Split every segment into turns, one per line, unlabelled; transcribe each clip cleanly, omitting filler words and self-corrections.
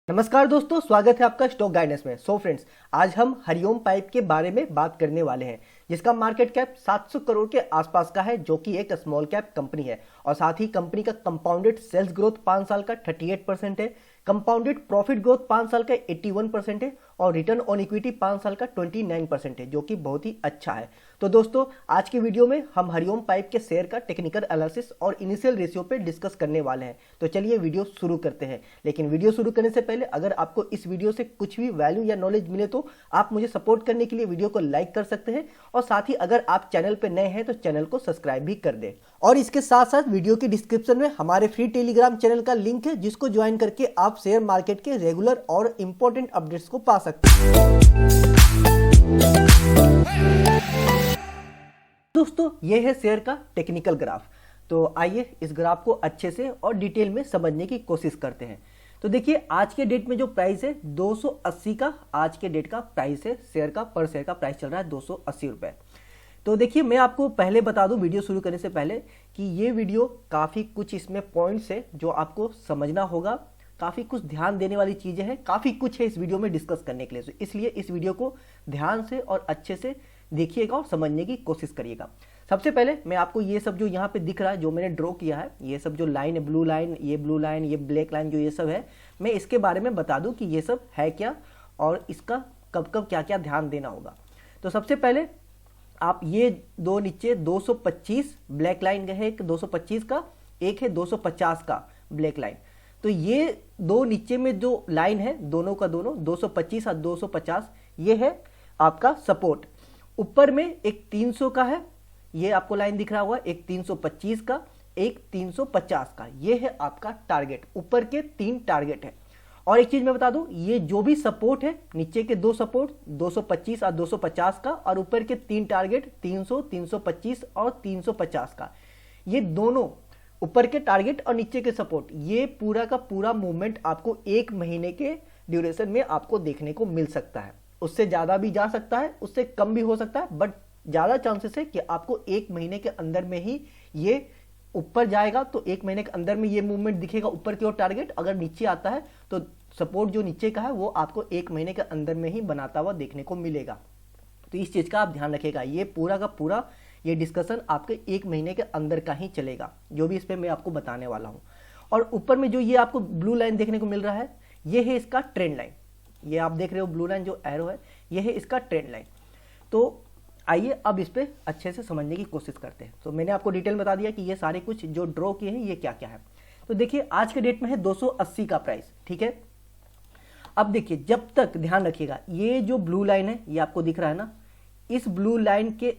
नमस्कार दोस्तों, स्वागत है आपका स्टॉक गाइडेंस में। फ्रेंड्स, आज हम हरिओम पाइप के बारे में बात करने वाले हैं, जिसका मार्केट कैप 700 करोड़ के आसपास का है, जो कि एक स्मॉल कैप कंपनी है। और साथ ही कंपनी का कंपाउंडेड सेल्स ग्रोथ 5 साल का 38% है, कंपाउंडेड प्रॉफिट ग्रोथ 5 साल का 81% है और रिटर्न ऑन इक्विटी 5 साल का 29% है, जो कि बहुत ही अच्छा है। तो दोस्तों, आज की वीडियो में हम हरिओम पाइप के शेयर का टेक्निकल एनालिसिस और इनिशियल रेशियो पे डिस्कस करने वाले हैं। तो चलिए वीडियो शुरू करते हैं। लेकिन वीडियो शुरू करने से पहले अगर आपको इस वीडियो से कुछ भी वैल्यू या नॉलेज मिले तो आप मुझे सपोर्ट करने के लिए वीडियो को लाइक कर सकते हैं और साथ ही अगर आप चैनल पर नए हैं तो चैनल को सब्सक्राइब भी कर दें। और इसके साथ साथ वीडियो की डिस्क्रिप्शन में हमारे फ्री टेलीग्राम चैनल का लिंक है, जिसको ज्वाइन करके आप शेयर मार्केट के रेगुलर और इंपॉर्टेंट अपडेट्स को पा सकते हैं। दोस्तों, यह है शेयर का टेक्निकल ग्राफ। तो आइए इस ग्राफ को अच्छे से और डिटेल में समझने की कोशिश करते हैं। तो देखिए, आज के डेट में जो प्राइस है 280 का आज के डेट का प्राइस है। शेयर का पर शेयर का प्राइस चल रहा है 280 रुपए। तो देखिए, मैं आपको पहले बता दूं वीडियो शुरू करने से पहले कि ये वीडियो काफ़ी कुछ इसमें पॉइंट्स है जो आपको समझना होगा, काफ़ी कुछ ध्यान देने वाली चीज़ें हैं, काफ़ी कुछ है इस वीडियो में डिस्कस करने के लिए। तो इसलिए इस वीडियो को ध्यान से और अच्छे से देखिएगा और समझने की कोशिश करिएगा। सबसे पहले मैं आपको ये सब जो यहाँ पे दिख रहा है, जो मैंने ड्रॉ किया है, ये सब जो लाइन है, ब्लू लाइन, ये ब्लैक लाइन, जो ये सब है, मैं इसके बारे में बता दूं कि ये सब है क्या और इसका कब कब क्या क्या ध्यान देना होगा। तो सबसे पहले आप ये दो नीचे 225 ब्लैक लाइन है, एक 225 का, एक है 250 का ब्लैक लाइन। तो ये दो नीचे में जो लाइन है, दोनों का दोनों 225 और 250, ये है आपका सपोर्ट। ऊपर में एक 300 का है, ये आपको लाइन दिख रहा होगा, एक 325 का, एक 350 का, ये है आपका टारगेट। ऊपर के 3 टारगेट है। और एक चीज मैं बता दूं, ये जो भी सपोर्ट है, नीचे के 2 सपोर्ट 225 और 250 का, और ऊपर के 3 टारगेट 300, 325 और 350 का, ये दोनों ऊपर के टारगेट और नीचे के सपोर्ट, ये पूरा का पूरा मूवमेंट आपको 1 महीने के ड्यूरेशन में आपको देखने को मिल सकता है। उससे ज्यादा भी जा सकता है, उससे कम भी हो सकता है, बट ज्यादा चांसेस है कि आपको 1 महीने के अंदर में ही ये ऊपर जाएगा। तो 1 महीने के अंदर में ये मूवमेंट दिखेगा ऊपर की ओर टारगेट। अगर नीचे आता है तो सपोर्ट जो नीचे का है वो आपको 1 महीने के अंदर में ही बनाता हुआ देखने को मिलेगा। तो इस चीज का आप ध्यान रखिएगा। ये पूरा का पूरा ये डिस्कशन आपके 1 महीने के अंदर का ही चलेगा, जो भी इस पर मैं आपको बताने वाला हूँ। और ऊपर में जो ये आपको ब्लू लाइन देखने को मिल रहा है, ये है इसका ट्रेंड लाइन। ये आप देख रहे हो ब्लू लाइन जो एरो है, ये है इसका ट्रेंड लाइन। तो आइए अब इस पे अच्छे से समझने की कोशिश करते हैं। तो मैंने आपको डिटेल बता दिया कि ये सारे कुछ जो ड्रॉ किए हैं ये क्या क्या है। तो देखिए, आज के डेट में है 280 का प्राइस, ठीक है। अब देखिए, जब तक ध्यान रखिएगा, ये जो ब्लू लाइन है, ये आपको दिख रहा है ना, इस ब्लू लाइन के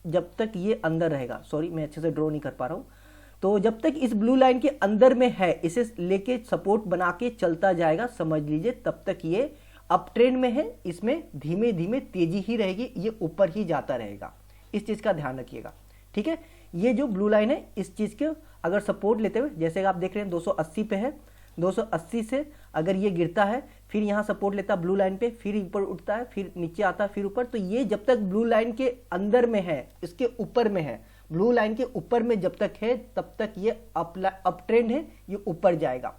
जब तक ये अंदर रहेगा, सॉरी मैं अच्छे से ड्रॉ नहीं कर पा रहा हूं, तो जब तक इस ब्लू लाइन के अंदर में है, इसे लेके सपोर्ट बना के चलता जाएगा, समझ लीजिए तब तक ये अप ट्रेंड में है। इसमें धीमे धीमे तेजी ही रहेगी, ये ऊपर ही जाता रहेगा। इस चीज का ध्यान रखिएगा, ठीक है। ये जो ब्लू लाइन है, इस चीज के अगर सपोर्ट लेते हुए, जैसे आप देख रहे हैं 280 पे है, 280 से अगर ये गिरता है, फिर यहाँ सपोर्ट लेता ब्लू लाइन पे, फिर ऊपर उठता है, फिर नीचे आता है, फिर ऊपर, तो ये जब तक ब्लू लाइन के अंदर में है, इसके ऊपर में है, ब्लू लाइन के ऊपर में जब तक है, तब तक ये अप ट्रेंड है, ये ऊपर जाएगा।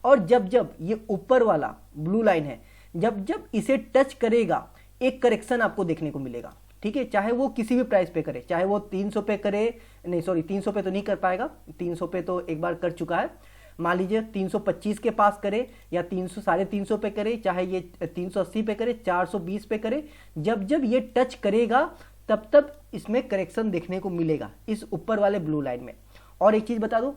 और जब जब ये ऊपर वाला ब्लू लाइन है, जब जब इसे टच करेगा, एक करेक्शन आपको देखने को मिलेगा, ठीक है। चाहे वो किसी भी प्राइस पे करे, चाहे वो 300 पे करे, नहीं सॉरी 300 पे तो नहीं कर पाएगा, 300 पे तो एक बार कर चुका है। मान लीजिए 325 के पास करे या 300 350 पे करे, चाहे ये 380 पे करे, 420 पे करे, जब जब ये टच करेगा तब तब इसमें करेक्शन देखने को मिलेगा इस ऊपर वाले ब्लू लाइन में। और एक चीज बता दूं,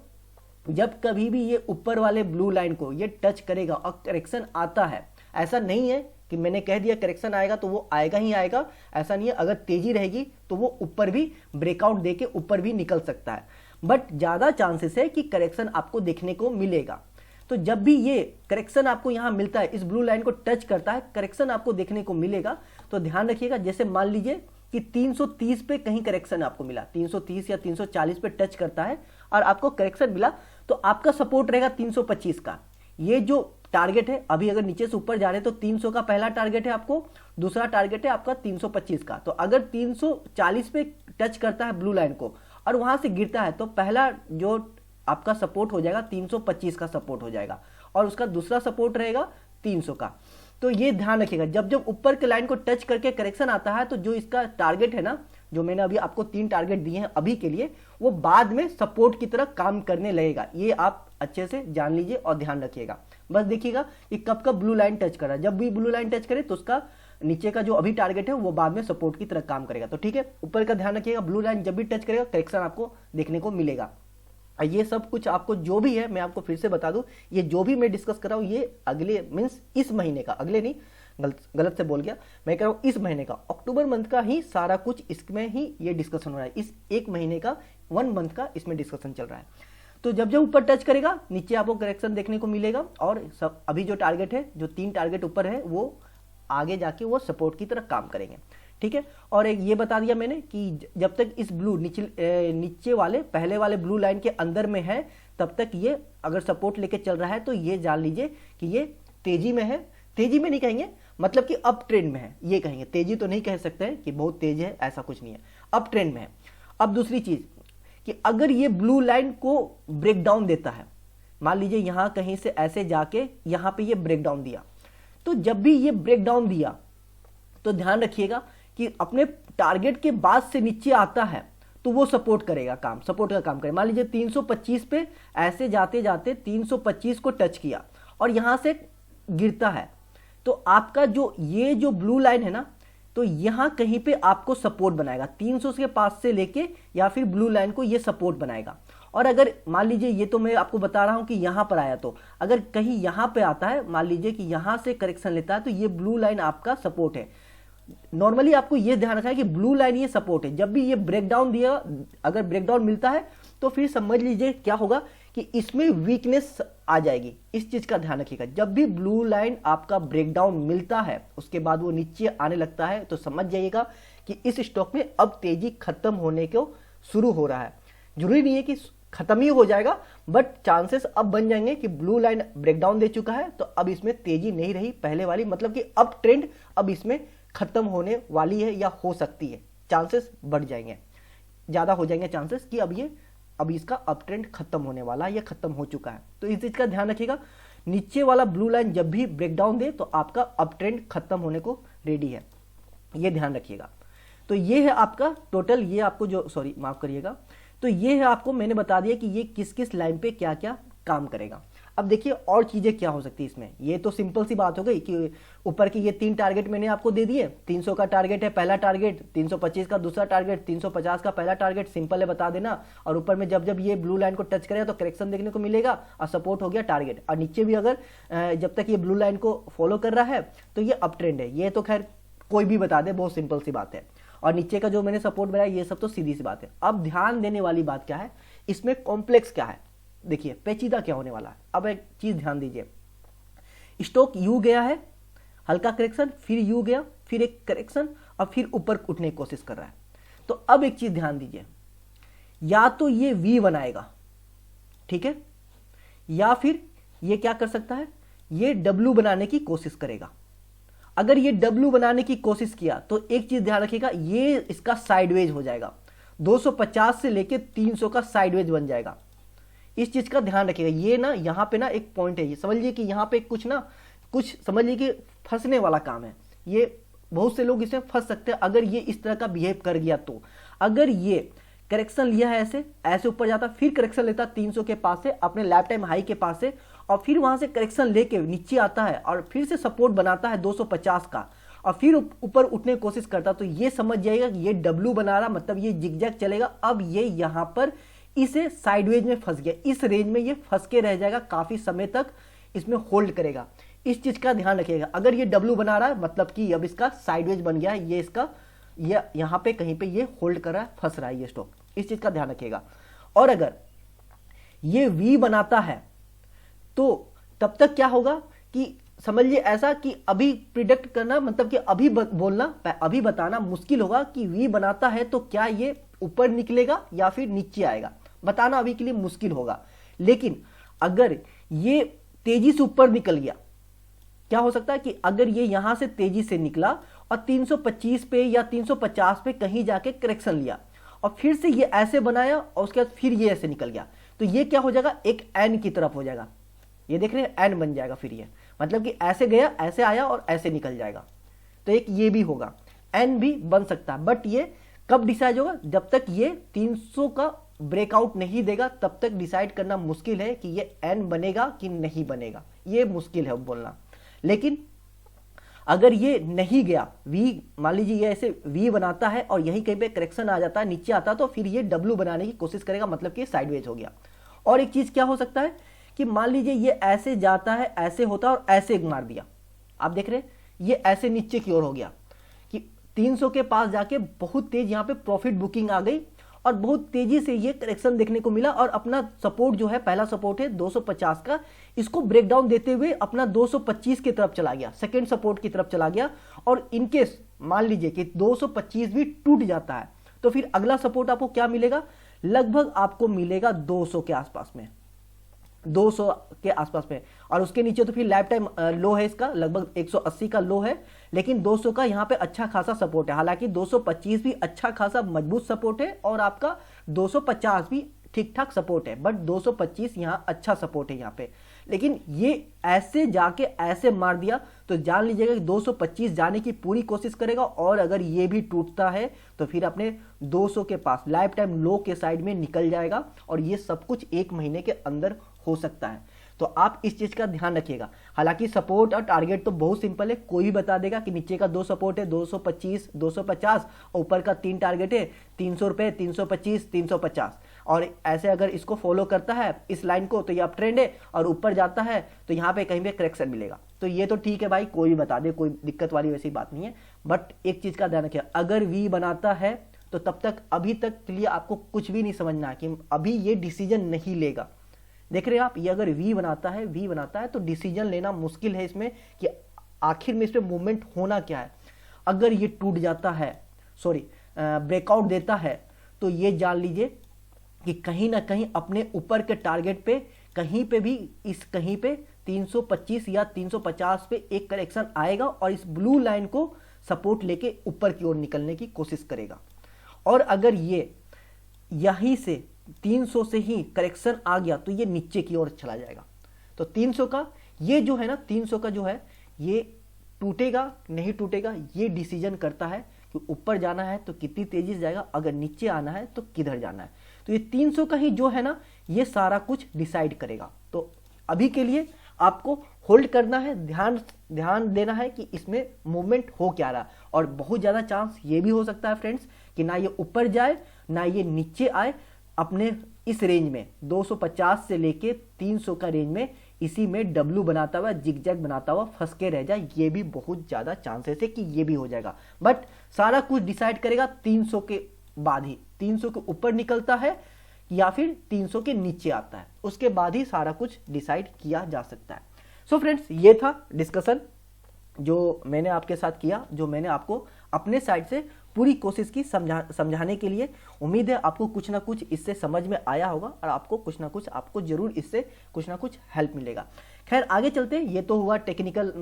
जब कभी भी ये ऊपर वाले ब्लू लाइन को ये टच करेगा और करेक्शन आता है, ऐसा नहीं है कि मैंने कह दिया करेक्शन आएगा तो वो आएगा ही आएगा, ऐसा नहीं है। अगर तेजी रहेगी तो वो ऊपर भी ब्रेकआउट देके ऊपर भी निकल सकता है, बट ज्यादा चांसेस है कि करेक्शन आपको देखने को मिलेगा। तो जब भी ये करेक्शन आपको यहां मिलता है, इस ब्लू लाइन को टच करता है, करेक्शन आपको देखने को मिलेगा। तो ध्यान रखिएगा, जैसे मान लीजिए कि 330 पे कहीं करेक्शन आपको मिला, 330 या 340 पे टच करता है और आपको करेक्शन मिला, तो आपका सपोर्ट रहेगा 325 का। ये जो टारगेट है, अभी अगर नीचे से ऊपर जा रहे हैं तो 300 का पहला टारगेट है आपको, दूसरा टारगेट है आपका 325 का। तो अगर 340 पे टच करता है ब्लू लाइन को और वहां से गिरता है, तो पहला जो आपका सपोर्ट हो जाएगा 325 का सपोर्ट हो जाएगा, और उसका दूसरा सपोर्ट रहेगा 300 का। तो ये ध्यान रखिएगा, जब जब ऊपर के लाइन को टच करके करेक्शन आता है तो जो इसका टारगेट है ना, जो मैंने अभी आपको 3 टारगेट दिए हैं अभी के लिए, वो बाद में सपोर्ट की तरह काम करने लगेगा। ये आप अच्छे से जान लीजिए और ध्यान रखिएगा। बस देखिएगा कि कब कब ब्लू लाइन टच कर रहा है, जब भी ब्लू लाइन टच करे तो उसका नीचे का जो अभी टारगेट है वो बाद में सपोर्ट की तरह काम करेगा। तो ठीक है, ऊपर का ध्यान रखिएगा, ब्लू लाइन जब भी टच करेगा करेक्शन आपको देखने को मिलेगा। ये सब कुछ आपको जो भी है, मैं आपको फिर से बता दूं, ये जो भी मैं डिस्कस कर रहा हूं ये अगले मीन्स इस महीने का, अगले नहीं, गलत से बोल गया, मैं कह रहा हूं इस महीने का, अक्टूबर मंथ का ही सारा कुछ इसमें ही ये डिस्कशन हो रहा है। इस एक महीने का 1 मंथ का इसमें डिस्कशन चल रहा है। तो जब जब ऊपर टच करेगा नीचे आपको करेक्शन देखने को मिलेगा, और सब अभी जो टारगेट है, जो 3 टारगेट ऊपर है, वो आगे जाके वो सपोर्ट की तरह काम करेंगे। ठीक है, और एक ये बता दिया मैंने कि जब तक इस ब्लू नीचे वाले पहले वाले ब्लू लाइन के अंदर में है तब तक ये अगर सपोर्ट लेके चल रहा है तो ये जान लीजिए कि ये तेजी में है। तेजी में नहीं कहेंगे, मतलब कि अप ट्रेंड में है ये कहेंगे, तेजी तो नहीं कह सकते हैं कि बहुत तेज है, ऐसा कुछ नहीं है, अप ट्रेंड में है। अब दूसरी चीज कि अगर ये ब्लू लाइन को ब्रेक डाउन देता है, मान लीजिए यहां कहीं से ऐसे जाके यहां पे ये ब्रेक डाउन दिया, तो जब भी ये ब्रेक डाउन दिया तो ध्यान रखिएगा कि अपने टारगेट के बाद से नीचे आता है तो वो सपोर्ट करेगा, काम सपोर्ट का काम करेगा। मान लीजिए 325 पे ऐसे जाते जाते 325 को टच किया और यहां से गिरता है, तो आपका जो ये जो ब्लू लाइन है ना, तो यहां कहीं पे आपको सपोर्ट बनाएगा, 300 के पास से लेके या फिर ब्लू लाइन को ये सपोर्ट बनाएगा। और अगर मान लीजिए, ये तो मैं आपको बता रहा हूं कि यहां पर आया, तो अगर कहीं यहां पे आता है, मान लीजिए कि यहां से करेक्शन लेता है, तो ये ब्लू लाइन आपका सपोर्ट है। नॉर्मली आपको ये ध्यान रखना है कि ब्लू लाइन ये सपोर्ट है। जब भी ये ब्रेकडाउन दिया, अगर ब्रेकडाउन मिलता है तो फिर समझ लीजिए क्या होगा कि इसमें वीकनेस आ जाएगी। इस चीज का ध्यान रखिएगा, जब भी ब्लू लाइन आपका ब्रेकडाउन मिलता है उसके बाद वो नीचे आने लगता है तो समझ जाइएगा कि इस स्टॉक में अब तेजी खत्म होने को शुरू हो रहा है। जरूरी नहीं है कि खत्म ही हो जाएगा, बट चांसेस अब बन जाएंगे कि ब्लू लाइन ब्रेकडाउन दे चुका है तो अब इसमें तेजी नहीं रही पहले वाली, मतलब कि अप ट्रेंड अब इसमें खत्म होने वाली है या हो सकती है। चांसेस बढ़ जाएंगे, ज्यादा हो जाएंगे चांसेस कि अब इसका अप ट्रेंड खत्म होने वाला है या खत्म हो चुका है। तो इस चीज का ध्यान रखिएगा, नीचे वाला ब्लू लाइन जब भी ब्रेकडाउन दे तो आपका अप ट्रेंड खत्म होने को रेडी है, ये ध्यान रखिएगा। तो ये है आपका टोटल, ये आपको जो माफ करिएगा, तो ये है आपको मैंने बता दिया कि ये किस किस लाइन पे क्या क्या काम करेगा। अब देखिए और चीजें क्या हो सकती है इसमें, ये तो सिंपल सी बात हो गई कि ऊपर की ये 3 टारगेट मैंने आपको दे दिए। 300 का टारगेट है पहला टारगेट, 325 का दूसरा टारगेट, 350 का पहला टारगेट, सिंपल है बता देना। और ऊपर में जब जब ये ब्लू लाइन को टच करेगा तो करेक्शन देखने को मिलेगा और सपोर्ट हो गया टारगेट। और नीचे भी अगर जब तक ये ब्लू लाइन को फॉलो कर रहा है तो ये अप ट्रेंड है। ये तो खैर कोई भी बता दे, बहुत सिंपल सी बात है। और नीचे का जो मैंने सपोर्ट बनाया ये सब तो सीधी सी बात है। अब ध्यान देने वाली बात क्या है, इसमें कॉम्प्लेक्स क्या है, देखिए पेचीदा क्या होने वाला है। अब एक चीज ध्यान दीजिए, स्टॉक यू गया है, हल्का करेक्शन, फिर यू गया, फिर एक करेक्शन और फिर ऊपर उठने की कोशिश कर रहा है। तो अब एक चीज ध्यान दीजिए, या तो ये वी बनाएगा, ठीक है, या फिर ये क्या कर सकता है, ये डब्ल्यू बनाने की कोशिश करेगा। अगर ये डब्ल्यू बनाने की कोशिश किया तो एक चीज ध्यान रखिएगा, ये इसका साइडवेज हो जाएगा, 250 से लेके 300 का साइडवेज बन जाएगा। इस चीज का ध्यान रखिएगा। ये ना यहां पे ना एक पॉइंट है, ये समझ लीजिए कि यहां पे कुछ समझ लीजिए कि फंसने वाला काम है। ये बहुत से लोग इसमें फंस सकते हैं अगर ये इस तरह का बिहेव कर गया तो। अगर ये करेक्शन लिया है ऐसे ऊपर जाता, फिर करेक्शन लेता 300 के पास से अपने लाइफ टाइम हाई के पास से, और फिर वहां से करेक्शन लेके नीचे आता है और फिर से सपोर्ट बनाता है 250 का और फिर ऊपर उठने की कोशिश करता, तो ये समझ जाइएगा कि ये डब्ल्यू बना रहा, मतलब ये जिगजैग चलेगा। अब ये यहां पर इसे साइडवेज में फंस गया, इस रेंज में ये फंस के रह जाएगा, काफी समय तक इसमें होल्ड करेगा। इस चीज का ध्यान रखिएगा। अगर ये डब्ल्यू बना रहा है मतलब कि अब इसका साइडवेज बन गया है, ये यहां पे कहीं पे ये होल्ड कर रहा है, फंस रहा है ये स्टॉक, इस चीज का ध्यान रखिएगा। और अगर ये वी बनाता है तो तब तक क्या होगा कि समझिए ऐसा कि अभी प्रिडिक्ट करना, मतलब कि अभी बोलना, अभी बताना मुश्किल होगा कि वी बनाता है तो क्या ये ऊपर निकलेगा या फिर नीचे आएगा, बताना अभी के लिए मुश्किल होगा। लेकिन अगर ये तेजी से ऊपर निकल गया, क्या हो सकता है कि अगर ये यहां से तेजी से निकला और 325 पे या 350 पे कहीं जाके करेक्शन लिया और फिर से ये ऐसे बनाया और उसके बाद फिर ये ऐसे निकल गया, तो ये क्या हो जाएगा, एक एन की तरफ हो जाएगा। ये देख रहे हैं एन बन जाएगा, फिर ये मतलब कि ऐसे गया, ऐसे आया और ऐसे निकल जाएगा। तो एक ये भी होगा, एन भी बन सकता है, बट ये कब डिसाइड होगा, जब तक ये 300 का ब्रेकआउट नहीं देगा तब तक डिसाइड करना मुश्किल है कि ये एन बनेगा कि नहीं बनेगा, ये मुश्किल है बोलना। लेकिन अगर ये नहीं गया, वी मान लीजिए ये ऐसे वी बनाता है और यही कहीं पे करेक्शन आ जाता है, नीचे आता है, तो फिर ये डब्ल्यू बनाने की कोशिश करेगा, मतलब कि साइडवेज हो गया। और एक चीज क्या हो सकता है कि मान लीजिए ये ऐसे जाता है, ऐसे होता है और ऐसे मार दिया, आप देख रहे हैं ये ऐसे नीचे की ओर हो गया कि 300 के पास जाके बहुत तेज यहाँ पे प्रॉफिट बुकिंग आ गई और बहुत तेजी से ये करेक्शन देखने को मिला और अपना सपोर्ट जो है, पहला सपोर्ट है 250 का, इसको ब्रेकडाउन देते हुए अपना 225 की तरफ चला गया, सेकेंड सपोर्ट की तरफ चला गया। और इनकेस मान लीजिए कि 225 भी टूट जाता है तो फिर अगला सपोर्ट आपको क्या मिलेगा, लगभग आपको मिलेगा 200 के आसपास में, 200 के आसपास में। और उसके नीचे तो फिर लाइफ टाइम लो है इसका, लगभग 180 का लो है, लेकिन 200 का यहाँ पे अच्छा खासा सपोर्ट है। हालांकि 225 भी अच्छा खासा मजबूत सपोर्ट है और आपका 250 भी ठीक ठाक सपोर्ट है, बट 225 यहाँ अच्छा सपोर्ट है यहाँ पे। लेकिन ये ऐसे जाके ऐसे मार दिया तो जान लीजिएगा कि 225 जाने की पूरी कोशिश करेगा और अगर ये भी टूटता है तो फिर अपने 200 के पास लाइफ टाइम लो के साइड में निकल जाएगा और ये सब कुछ एक महीने के अंदर हो सकता है। तो आप इस चीज का ध्यान रखिएगा। हालांकि सपोर्ट और टारगेट तो बहुत सिंपल है, कोई भी बता देगा कि नीचे का 2 सपोर्ट है 225, 250 और ऊपर का 3 टारगेट है 300 रुपए, 325, 350। और ऐसे अगर इसको फॉलो करता है इस लाइन को तो ये अप ट्रेंड है और ऊपर जाता है तो यहाँ पे कहीं पे करेक्शन मिलेगा। तो ये तो ठीक है भाई, कोई भी बता दे, कोई दिक्कत वाली वैसी बात नहीं है। बट एक चीज का ध्यान रखिए, अगर वी बनाता है तो तब तक अभी तक के लिए आपको कुछ भी नहीं समझना है कि अभी ये डिसीजन नहीं लेगा। देख रहे हैं आप, ये अगर वी बनाता है तो डिसीजन लेना मुश्किल है इसमें कि आखिर में इसमें मूवमेंट होना क्या है। अगर ये टूट जाता है, ब्रेकआउट देता है, तो ये जान लीजिए कि कहीं ना कहीं अपने ऊपर के टारगेट पे कहीं पे 325 या 350 पे एक करेक्शन आएगा और इस ब्लू लाइन को सपोर्ट लेके ऊपर की ओर निकलने की कोशिश करेगा। और अगर ये यहीं से 300 से ही करेक्शन आ गया तो ये नीचे की ओर चला जाएगा। तो 300 का ये जो है ना, 300 का जो है ये टूटेगा नहीं टूटेगा, ये डिसीजन करता है कि ऊपर जाना है तो कितनी तेजी से जाएगा, अगर नीचे आना है तो किधर जाना है। तो ये 300 का ही जो है ना, ये सारा कुछ डिसाइड करेगा। तो अभी के लिए आपको होल्ड करना है, ध्यान देना है कि इसमें मूवमेंट हो क्या रहा। और बहुत ज्यादा चांस ये भी हो सकता है फ्रेंड्स कि ना ये ऊपर जाए ना ये नीचे आए, अपने इस रेंज में 250 से लेके 300 का रेंज में इसी में डब्ल्यू बनाता हुआ, जिगजैग बनाता हुआ फंस के रह जाए। ये भी बहुत ज्यादा चांसेस है कि ये भी हो जाएगा। बट सारा कुछ डिसाइड करेगा 300 के बाद ही, 300 के ऊपर निकलता है या फिर 300 के नीचे आता है, उसके बाद ही सारा कुछ डिसाइड किया जा सकता है। सो फ्रेंड्स, ये था डिस्कशन जो मैंने आपके साथ किया, जो मैंने आपको अपने साइड से पूरी कोशिश की समझाने के लिए। उम्मीद है आपको कुछ ना कुछ इससे समझ में आया होगा और आपको कुछ ना कुछ आपको जरूर इससे कुछ ना कुछ हेल्प मिलेगा। खैर आगे चलते हैं, ये तो हुआ टेक्निकल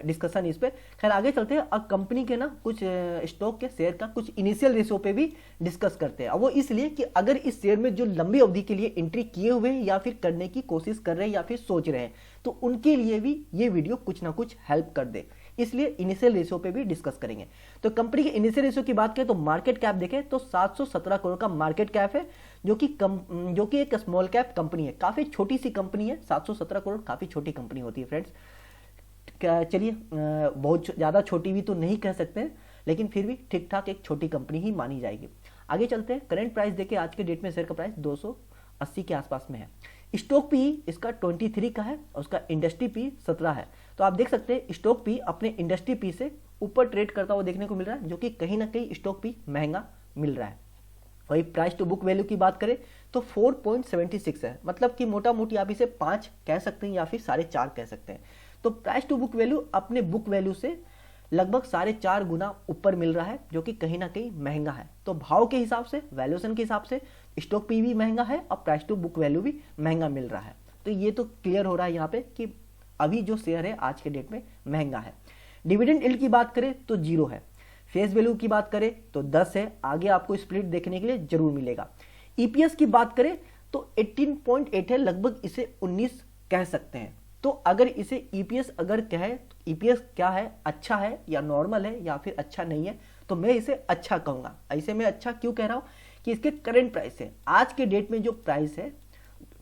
डिस्कशन इस पे। खैर आगे चलते हैं, अब कंपनी के ना कुछ स्टॉक के शेयर का कुछ इनिशियल रेशो पे भी डिस्कस करते हैं। वो इसलिए कि अगर इस शेयर में जो लंबी अवधि के लिए एंट्री किए हुए हैं या फिर करने की कोशिश कर रहे हैं या फिर सोच रहे हैं, तो उनके लिए भी ये वीडियो कुछ ना कुछ हेल्प कर दे, इसलिए इनिशियल रेशियो पे भी डिस्कस करेंगे। तो कंपनी के इनिशियल रेशियो की बात करें तो मार्केट कैप देखें तो 717 करोड़ का मार्केट कैप है, जो कि एक स्मॉल कैप कंपनी है, काफी छोटी सी कंपनी है। 717 करोड़ काफी छोटी कंपनी होती है फ्रेंड्स। चलिए बहुत ज्यादा छोटी भी तो नहीं कह सकते हैं, लेकिन फिर भी ठीक ठाक एक छोटी कंपनी ही मानी जाएगी। आगे चलते हैं, करंट प्राइस देखें, आज के डेट में शेयर का प्राइस 280 के आसपास में है। स्टॉक पी इसका 23 का है और उसका इंडस्ट्री पी 17 है। तो आप देख सकते हैं स्टॉक पी अपने इंडस्ट्री पी से ऊपर ट्रेड करता हुआ देखने को मिल रहा है, जो कि कहीं ना कहीं स्टॉक पी महंगा मिल रहा है। वही प्राइस टू बुक वैल्यू की बात करें तो 4.76 है, मतलब कि मोटा मोटी आप इसे 5 कह सकते हैं या फिर 4.5 कह सकते हैं। तो प्राइस टू बुक वैल्यू अपने बुक वैल्यू से लगभग 4.5 गुना ऊपर मिल रहा है, जो कि कहीं ना कहीं महंगा है। तो भाव के हिसाब से, वैल्यूएशन के हिसाब से स्टॉक पी भी महंगा है और प्राइस टू बुक वैल्यू भी महंगा मिल रहा है। तो ये तो क्लियर हो रहा है यहाँ पे कि अभी जो शेयर है आज के डेट में महंगा है। डिविडेंड यील्ड की बात करें तो 0 है। फेस वैल्यू की बात करें तो 10 है, आगे आपको स्प्लिट देखने के लिए जरूर मिलेगा। ईपीएस की बात करें तो 18.8 है, लगभग इसे 19 कह सकते हैं। तो अगर इसे ईपीएस अगर कहे, ईपीएस क्या है, अच्छा है या नॉर्मल है या फिर अच्छा नहीं है, तो मैं इसे अच्छा कहूँगा। ऐसे मैं अच्छा क्यों कह रहा हूँ कि इसके करंट प्राइस है, आज के डेट में जो प्राइस है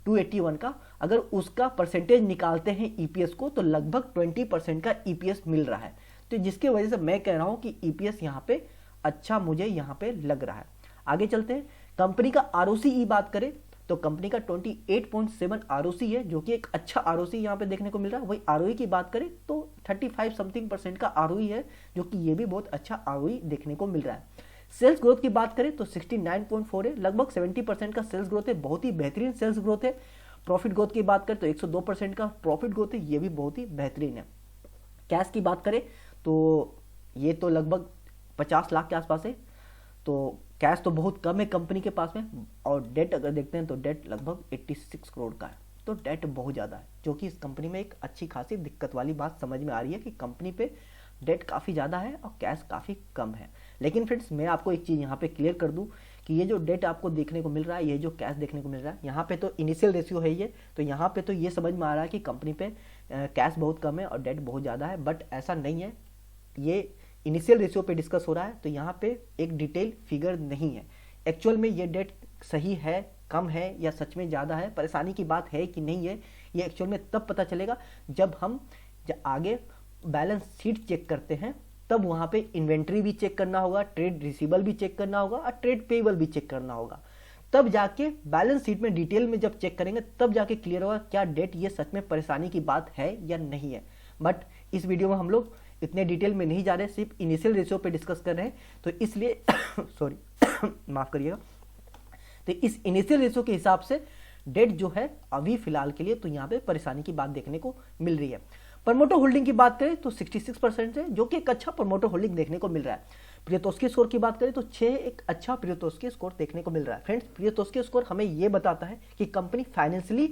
281 का, अगर उसका परसेंटेज निकालते हैं ईपीएस को तो लगभग 20% का ईपीएस मिल रहा है। तो जिसकी वजह से मैं कह रहा हूँ कि ईपीएस यहाँ पे अच्छा मुझे यहाँ पे लग रहा है। आगे चलते हैं, कंपनी का आरओसी बात करें तो कंपनी का 28.7 आरओसी है, जो कि एक अच्छा आरओसी यहाँ पे देखने को मिल रहा है। वही आरओई की बात करें तो 35 समथिंग % का आरओई है, जो कि ये भी बहुत अच्छा आरओई देखने को मिल रहा है। सेल्स ग्रोथ की बात करें तो 69.4 है, लगभग 70% का सेल्स ग्रोथ है, बहुत ही बेहतरीन सेल्स ग्रोथ है। प्रॉफिट ग्रोथ की बात करें तो 102% का प्रॉफिट ग्रोथ है, ये भी बहुत ही बेहतरीन है। कैश की बात करें तो ये तो लगभग 50 लाख के आसपास है, तो कैश तो बहुत कम है कंपनी के पास में। और डेट अगर देखते हैं तो डेट लगभग 86 करोड़ का है, तो डेट बहुत ज़्यादा है, जो कि इस कंपनी में एक अच्छी खासी दिक्कत वाली बात समझ में आ रही है कि कंपनी पे डेट काफ़ी ज़्यादा है और कैश काफ़ी कम है। लेकिन फ्रेंड्स मैं आपको एक चीज़ यहाँ पे क्लियर कर दूँ कि ये जो डेट आपको देखने को मिल रहा है, ये जो कैश देखने को मिल रहा है, यहाँ पे तो इनिशियल रेशियो है ये, तो यहाँ पे तो ये समझ में आ रहा है कि कंपनी पे कैश बहुत कम है और डेट बहुत ज़्यादा है, बट ऐसा नहीं है। ये इनिशियल रेशियो पे डिस्कस हो रहा है, तो यहाँ पे एक डिटेल फिगर नहीं है। एक्चुअल में ये डेट सही है, कम है या सच में ज़्यादा है, परेशानी की बात है कि नहीं है, ये एक्चुअल में तब पता चलेगा जब हम आगे बैलेंस शीट चेक करते हैं, तब वहाँ पे इन्वेंट्री भी चेक करना होगा, ट्रेड रिसीवेबल भी चेक करना होगा और ट्रेड पेएबल भी चेक करना होगा। तब जाके बैलेंस शीट में डिटेल में जब चेक करेंगे तब जाके क्लियर होगा क्या डेट ये सच में परेशानी की बात है या नहीं है। बट इस वीडियो में हम लोग इतने डिटेल में नहीं जा रहे, सिर्फ इनिशियल रेशियो पे डिस्कस कर रहे हैं, तो इसलिए सॉरी माफ करिएगा। तो इस इनिशियल रेशियो के हिसाब से डेट जो है अभी फिलहाल के लिए तो यहाँ पे परेशानी की बात देखने को मिल रही है। प्रमोटर होल्डिंग की बात करें तो 66% है, जो कि एक अच्छा प्रमोटर होल्डिंग देखने को मिल रहा है। प्रियतोस्की स्कोर की बात करें तो 6 एक अच्छा प्रियतोस्की स्कोर देखने को मिल रहा है। फ्रेंड्स प्रियतोस्की स्कोर हमें यह बताता है कि कंपनी फाइनेंशियली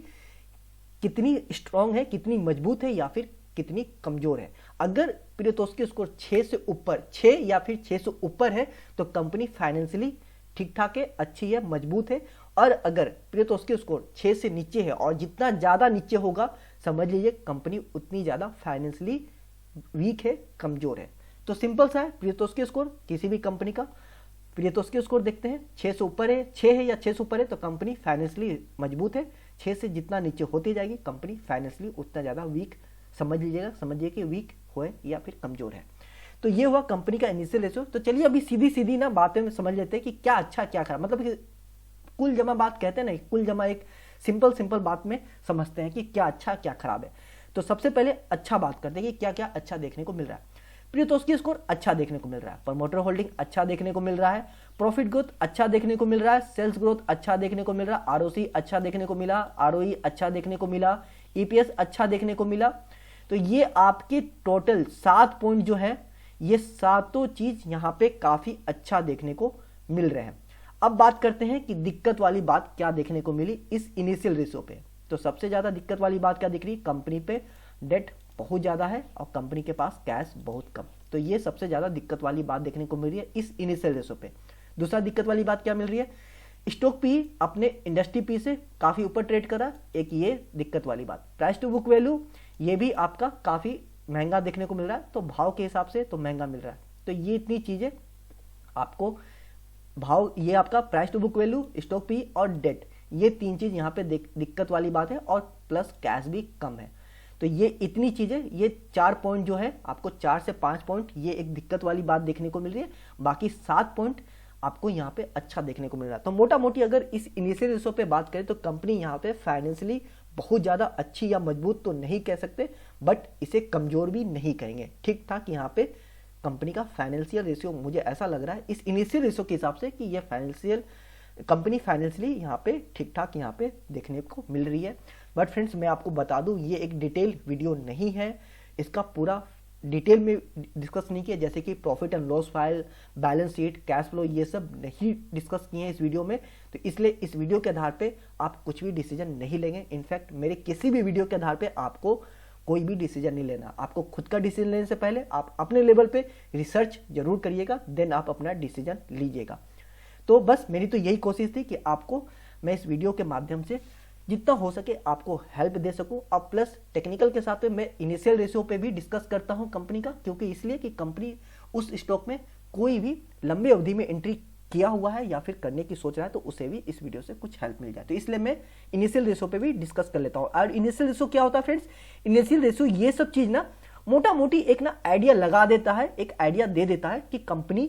कितनी स्ट्रांग है, कितनी मजबूत है या फिर कितनी कमजोर है। अगर प्रियतोस्की स्कोर 6 से ऊपर, 6 या फिर 6 से ऊपर है तो कंपनी फाइनेंशियली ठीक ठाक है, अच्छी है, मजबूत है। और अगर प्रियतोस्की स्कोर 6 से नीचे है और जितना ज्यादा नीचे होगा समझ लीजिए कंपनी उतनी ज्यादा फाइनेंशियली वीक है, कमजोर है। तो सिंपल सा है, प्रियतोस्की स्कोर किसी भी कंपनी का प्रियतोस्की स्कोर देखते हैं 6 से ऊपर है, 6 है या 6 से ऊपर है तो कंपनी फाइनेंशियली मजबूत है। 6 से जितना नीचे होती जाएगी कंपनी फाइनेंशियली उतना ज्यादा वीक समझ लीजिएगा, समझिए कि वीक हो या फिर कमजोर है। तो ये हुआ कंपनी का इनिशियल रेशियो। तो चलिए अभी सीधी सीधी ना बातें में समझ लेते हैं कि क्या अच्छा क्या खराब, मतलब कुल जमा बात कहते हैं ना, कुल जमा एक सिंपल बात में समझते हैं कि क्या अच्छा क्या खराब है। तो सबसे पहले अच्छा बात करते हैं कि क्या क्या अच्छा देखने को मिल रहा है। प्रियतोस्की स्कोर अच्छा देखने को मिल रहा है, प्रमोटर होल्डिंग अच्छा देखने को मिल रहा है, प्रॉफिट ग्रोथ अच्छा देखने को मिल रहा है, सेल्स ग्रोथ अच्छा देखने को मिल रहा है, आरओसी अच्छा देखने को मिला, आरओई अच्छा देखने को मिला, ईपीएस अच्छा देखने को मिला। तो ये आपके टोटल 7 पॉइंट जो है, ये सातों चीज यहाँ पे काफी अच्छा देखने को मिल रहे हैं। अब बात करते हैं कि दिक्कत वाली बात क्या देखने को मिली इस इनिशियल रेशियो पे। तो सबसे ज्यादा दिक्कत वाली बात क्या दिख रही, कंपनी पे डेट बहुत ज्यादा है और कंपनी के पास कैश बहुत कम। तो ये सबसे ज्यादा दिक्कत वाली बात देखने को मिल रही है इस इनिशियल रेशियो पे। दूसरा दिक्कत वाली बात क्या मिल रही है, स्टॉक पी अपने इंडस्ट्री पी से काफी ऊपर ट्रेड करा, एक ये दिक्कत वाली बात। प्राइस टू बुक वैल्यू ये भी आपका काफी महंगा देखने को मिल रहा है, तो भाव के हिसाब से तो महंगा मिल रहा है। तो ये इतनी चीजें आपको भाव, ये आपका price to book value, stock P और डेट, ये 3 चीज यहाँ पे दिक्कत वाली बात है। और प्लस कैश भी कम है। तो ये इतनी चीजें, ये 4 पॉइंट जो है आपको 4 से 5 पॉइंट ये एक दिक्कत वाली बात देखने को मिल रही है। बाकी 7 पॉइंट आपको यहाँ पे अच्छा देखने को मिल रहा है। तो मोटा मोटी अगर इस इनिशियल रेशियो पे बात करें तो कंपनी यहाँ पे फाइनेंशियली बहुत ज्यादा अच्छी या मजबूत तो नहीं कह सकते, बट इसे कमजोर भी नहीं कहेंगे, ठीक ठाक यहाँ पे कंपनी का फाइनेंशियल रेशियो मुझे ऐसा लग रहा है इस इनिशियल रेशियो के हिसाब से कि ये कंपनी फाइनेंशियली यहाँ पे ठीक ठाक यहाँ पे देखने को मिल रही है। बट फ्रेंड्स मैं आपको बता दूं ये एक डिटेल वीडियो नहीं है, इसका पूरा डिटेल में डिस्कस नहीं किया, जैसे कि profit and loss file, balance sheet, cash flow, ये सब नहीं डिस्कस किए हैं इस वीडियो में। तो इसलिए इस वीडियो के आधार पे आप कुछ भी डिसीजन नहीं लेंगे। इनफैक्ट मेरे किसी भी वीडियो के आधार पे आपको कोई भी डिसीजन नहीं लेना। आपको खुद का डिसीजन लेने से पहले आप अपने लेवल पे रिसर्च जरूर करिएगा, देन आप अपना डिसीजन लीजिएगा। तो बस मेरी तो यही कोशिश थी कि आपको मैं इस वीडियो के माध्यम से जितना हो सके आपको हेल्प दे सकूं। और प्लस टेक्निकल के साथ में मैं इनिशियल रेशियो पे भी डिस्कस करता हूं कंपनी का, क्योंकि इसलिए कि कंपनी उस स्टॉक में कोई भी लंबी अवधि में एंट्री किया हुआ है या फिर करने की सोच रहा है तो उसे भी इस वीडियो से कुछ हेल्प मिल जाए। तो इसलिए मैं इनिशियल रेशियो पे भी डिस्कस कर लेता हूं। और इनिशियल रेशियो क्या होता है फ्रेंड्स? इनिशियल रेशियो ये सब चीज ना मोटा मोटी एक ना आइडिया लगा देता है, एक आइडिया दे देता है कि कंपनी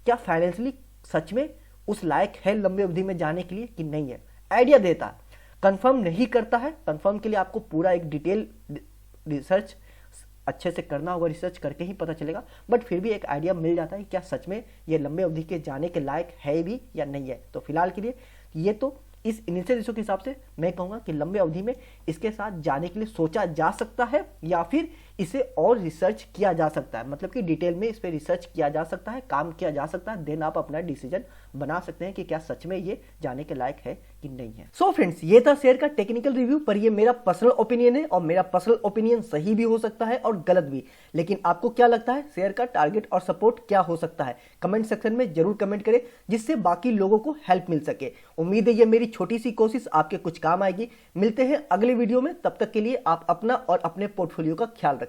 क्या फाइनेंशियली सच में उस लायक है लंबी अवधि में जाने के लिए कि नहीं है। आइडिया देता है, कंफर्म नहीं करता है। कंफर्म के लिए आपको पूरा एक डिटेल रिसर्च अच्छे से करना होगा, रिसर्च करके ही पता चलेगा। बट फिर भी एक आइडिया मिल जाता है कि क्या सच में ये लंबे अवधि के जाने के लायक है भी या नहीं है। तो फिलहाल के लिए ये तो इस इनिशियल रेशियो के हिसाब से मैं कहूँगा कि लंबे अवधि में इसके साथ जाने के लिए सोचा जा सकता है या फिर इसे और रिसर्च किया जा सकता है, मतलब कि डिटेल में इस पर रिसर्च किया जा सकता है, काम किया जा सकता है। देन आप अपना डिसीजन बना सकते हैं कि क्या सच में ये जाने के लायक है कि नहीं है। सो फ्रेंड्स, ये था शेयर का टेक्निकल रिव्यू, पर ये मेरा पर्सनल ओपिनियन है और मेरा पर्सनल ओपिनियन सही भी हो सकता है और गलत भी। लेकिन आपको क्या लगता है शेयर का टारगेट और सपोर्ट क्या हो सकता है? कमेंट सेक्शन में जरूर कमेंट करें, जिससे बाकी लोगों को हेल्प मिल सके। उम्मीद है ये मेरी छोटी सी कोशिश आपके कुछ काम आएगी। मिलते हैं अगले वीडियो में, तब तक के लिए आप अपना और अपने पोर्टफोलियो का ख्याल रखिए।